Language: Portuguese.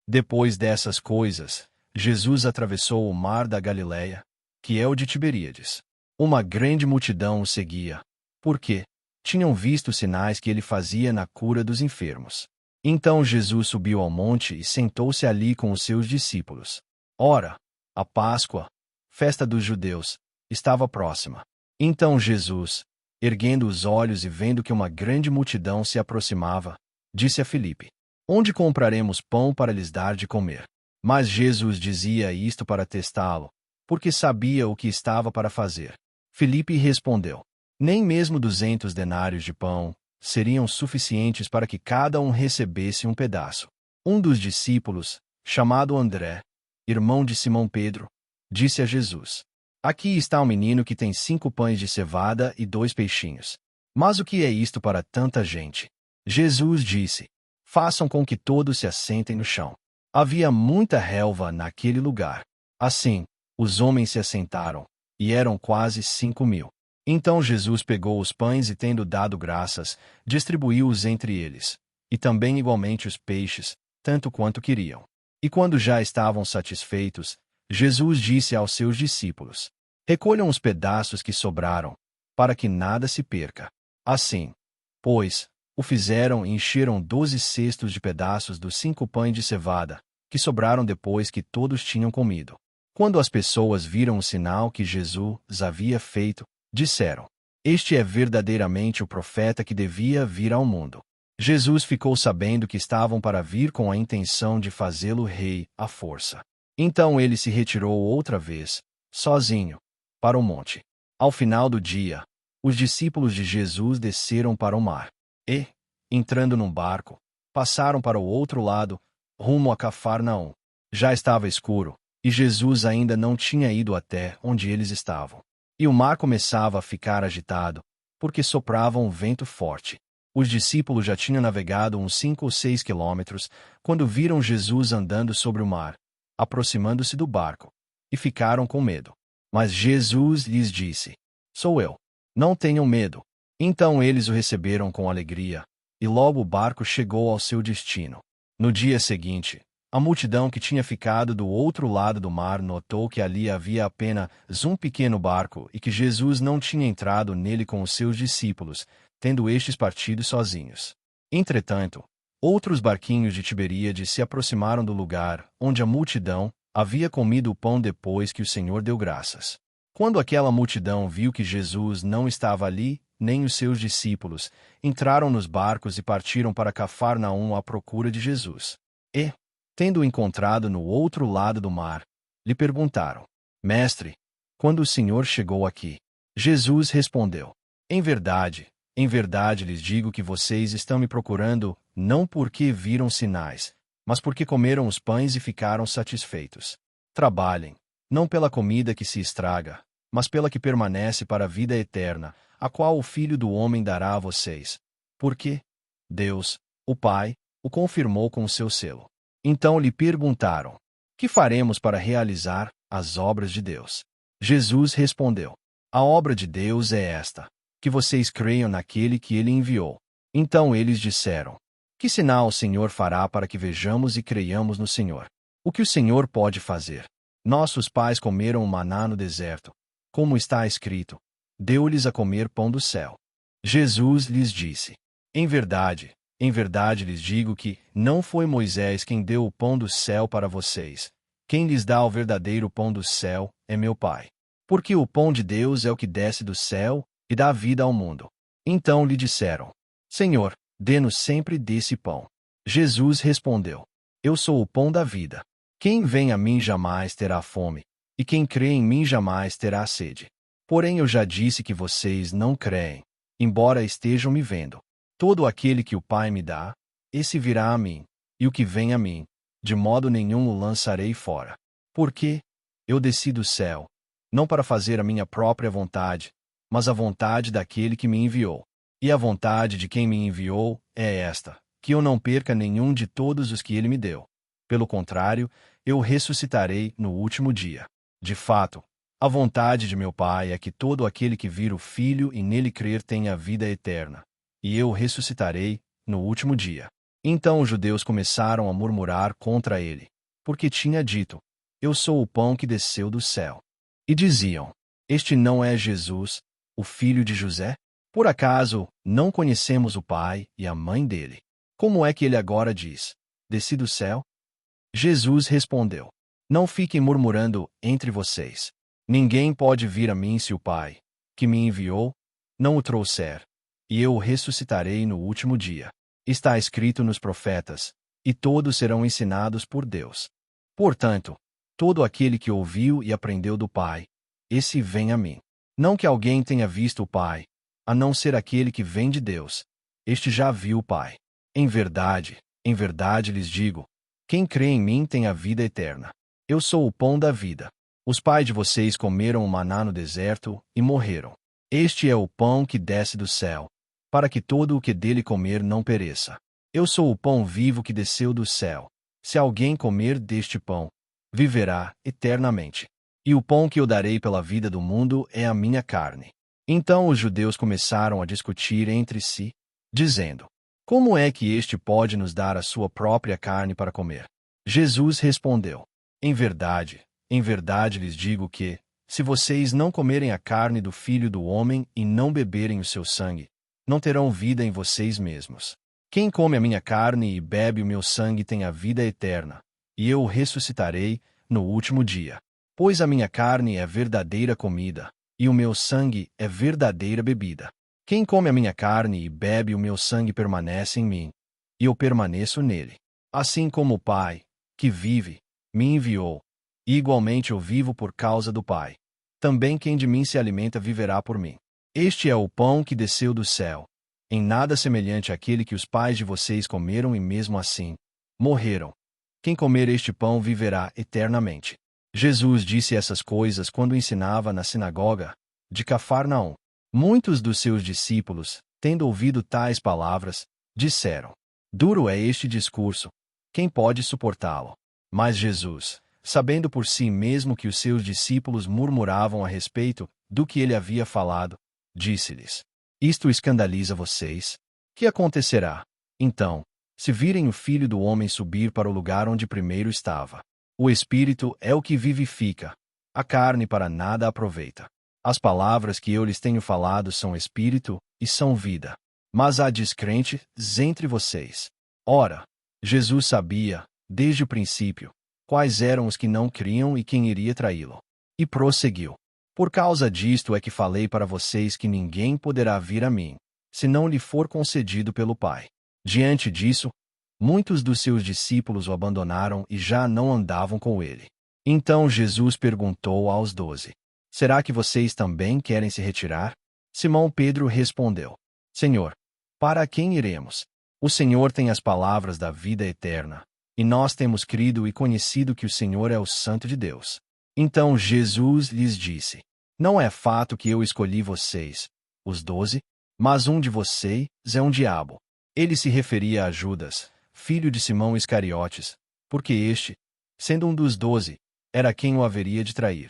Depois dessas coisas, Jesus atravessou o mar da Galileia, que é o de Tiberíades. Uma grande multidão o seguia, porque tinham visto os sinais que ele fazia na cura dos enfermos. Então Jesus subiu ao monte e sentou-se ali com os seus discípulos. Ora, a Páscoa, festa dos judeus, estava próxima. Então Jesus, erguendo os olhos e vendo que uma grande multidão se aproximava, disse a Filipe: Onde compraremos pão para lhes dar de comer? Mas Jesus dizia isto para testá-lo, porque sabia o que estava para fazer. Filipe respondeu: Nem mesmo 200 denários de pão seriam suficientes para que cada um recebesse um pedaço. Um dos discípulos, chamado André, irmão de Simão Pedro, disse a Jesus: Aqui está um menino que tem 5 pães de cevada e 2 peixinhos. Mas o que é isto para tanta gente? Jesus disse: Façam com que todos se assentem no chão. Havia muita relva naquele lugar. Assim, os homens se assentaram, e eram quase 5.000. Então Jesus pegou os pães e, tendo dado graças, distribuiu-os entre eles, e também igualmente os peixes, tanto quanto queriam. E quando já estavam satisfeitos, Jesus disse aos seus discípulos: Recolham os pedaços que sobraram, para que nada se perca. Assim, pois, o fizeram e encheram 12 cestos de pedaços dos 5 pães de cevada, que sobraram depois que todos tinham comido. Quando as pessoas viram o sinal que Jesus havia feito, disseram: Este é verdadeiramente o profeta que devia vir ao mundo. Jesus ficou sabendo que estavam para vir com a intenção de fazê-lo rei à força. Então ele se retirou outra vez, sozinho, para o monte. Ao final do dia, os discípulos de Jesus desceram para o mar. E, entrando num barco, passaram para o outro lado, rumo a Cafarnaum. Já estava escuro, e Jesus ainda não tinha ido até onde eles estavam. E o mar começava a ficar agitado, porque soprava um vento forte. Os discípulos já tinham navegado uns 5 ou 6 quilômetros, quando viram Jesus andando sobre o mar, aproximando-se do barco, e ficaram com medo. Mas Jesus lhes disse: Sou eu. Não tenham medo. Então eles o receberam com alegria, e logo o barco chegou ao seu destino. No dia seguinte, a multidão que tinha ficado do outro lado do mar notou que ali havia apenas um pequeno barco e que Jesus não tinha entrado nele com os seus discípulos, tendo estes partido sozinhos. Entretanto, outros barquinhos de Tiberíades se aproximaram do lugar onde a multidão havia comido o pão depois que o Senhor deu graças. Quando aquela multidão viu que Jesus não estava ali, nem os seus discípulos, entraram nos barcos e partiram para Cafarnaum à procura de Jesus. E, tendo-o encontrado no outro lado do mar, lhe perguntaram: Mestre, quando o Senhor chegou aqui? Jesus respondeu: em verdade lhes digo que vocês estão me procurando, não porque viram sinais, mas porque comeram os pães e ficaram satisfeitos. Trabalhem, não pela comida que se estraga, mas pela que permanece para a vida eterna, a qual o Filho do Homem dará a vocês. Porque Deus, o Pai, o confirmou com o seu selo. Então lhe perguntaram: que faremos para realizar as obras de Deus? Jesus respondeu: a obra de Deus é esta, que vocês creiam naquele que ele enviou. Então eles disseram: que sinal o Senhor fará para que vejamos e creiamos no Senhor? O que o Senhor pode fazer? Nossos pais comeram o maná no deserto. Como está escrito: deu-lhes a comer pão do céu. Jesus lhes disse: em verdade lhes digo que não foi Moisés quem deu o pão do céu para vocês. Quem lhes dá o verdadeiro pão do céu é meu Pai. Porque o pão de Deus é o que desce do céu e dá vida ao mundo. Então lhe disseram: Senhor, dê-nos sempre desse pão. Jesus respondeu: eu sou o pão da vida. Quem vem a mim jamais terá fome, e quem crê em mim jamais terá sede. Porém eu já disse que vocês não creem, embora estejam me vendo. Todo aquele que o Pai me dá, esse virá a mim, e o que vem a mim, de modo nenhum o lançarei fora. Porque eu desci do céu, não para fazer a minha própria vontade, mas a vontade daquele que me enviou. E a vontade de quem me enviou é esta, que eu não perca nenhum de todos os que ele me deu. Pelo contrário, eu ressuscitarei no último dia. De fato, a vontade de meu Pai é que todo aquele que vir o Filho e nele crer tenha vida eterna. E eu ressuscitarei no último dia. Então os judeus começaram a murmurar contra ele, porque tinha dito: Eu sou o pão que desceu do céu. E diziam: Este não é Jesus, o filho de José? Por acaso não conhecemos o pai e a mãe dele? Como é que ele agora diz: Desci do céu? Jesus respondeu: Não fiquem murmurando entre vocês. Ninguém pode vir a mim se o Pai, que me enviou, não o trouxer, e eu o ressuscitarei no último dia. Está escrito nos profetas, e todos serão ensinados por Deus. Portanto, todo aquele que ouviu e aprendeu do Pai, esse vem a mim. Não que alguém tenha visto o Pai, a não ser aquele que vem de Deus. Este já viu o Pai. Em verdade lhes digo, quem crê em mim tem a vida eterna. Eu sou o pão da vida. Os pais de vocês comeram o maná no deserto e morreram. Este é o pão que desce do céu, para que todo o que dele comer não pereça. Eu sou o pão vivo que desceu do céu. Se alguém comer deste pão, viverá eternamente. E o pão que eu darei pela vida do mundo é a minha carne. Então os judeus começaram a discutir entre si, dizendo: Como é que este pode nos dar a sua própria carne para comer? Jesus respondeu: Em verdade lhes digo que, se vocês não comerem a carne do Filho do Homem e não beberem o seu sangue, não terão vida em vocês mesmos. Quem come a minha carne e bebe o meu sangue tem a vida eterna, e eu o ressuscitarei no último dia. Pois a minha carne é verdadeira comida, e o meu sangue é verdadeira bebida. Quem come a minha carne e bebe o meu sangue permanece em mim, e eu permaneço nele. Assim como o Pai, que vive, me enviou, e igualmente eu vivo por causa do Pai. Também quem de mim se alimenta viverá por mim. Este é o pão que desceu do céu, em nada semelhante àquele que os pais de vocês comeram e mesmo assim morreram. Quem comer este pão viverá eternamente. Jesus disse essas coisas quando ensinava na sinagoga de Cafarnaum. Muitos dos seus discípulos, tendo ouvido tais palavras, disseram: Duro é este discurso, quem pode suportá-lo? Mas Jesus, sabendo por si mesmo que os seus discípulos murmuravam a respeito do que ele havia falado, disse-lhes: Isto escandaliza vocês? Que acontecerá, então, se virem o Filho do Homem subir para o lugar onde primeiro estava? O Espírito é o que vivifica, a carne para nada aproveita. As palavras que eu lhes tenho falado são espírito e são vida. Mas há descrentes entre vocês. Ora, Jesus sabia, desde o princípio, quais eram os que não criam e quem iria traí-lo. E prosseguiu: Por causa disto é que falei para vocês que ninguém poderá vir a mim, se não lhe for concedido pelo Pai. Diante disso, muitos dos seus discípulos o abandonaram e já não andavam com ele. Então Jesus perguntou aos 12: Será que vocês também querem se retirar? Simão Pedro respondeu: Senhor, para quem iremos? O Senhor tem as palavras da vida eterna, e nós temos crido e conhecido que o Senhor é o Santo de Deus. Então Jesus lhes disse: Não é fato que eu escolhi vocês, os 12, mas um de vocês é um diabo. Ele se referia a Judas, filho de Simão Iscariotes, porque este, sendo um dos 12, era quem o haveria de trair.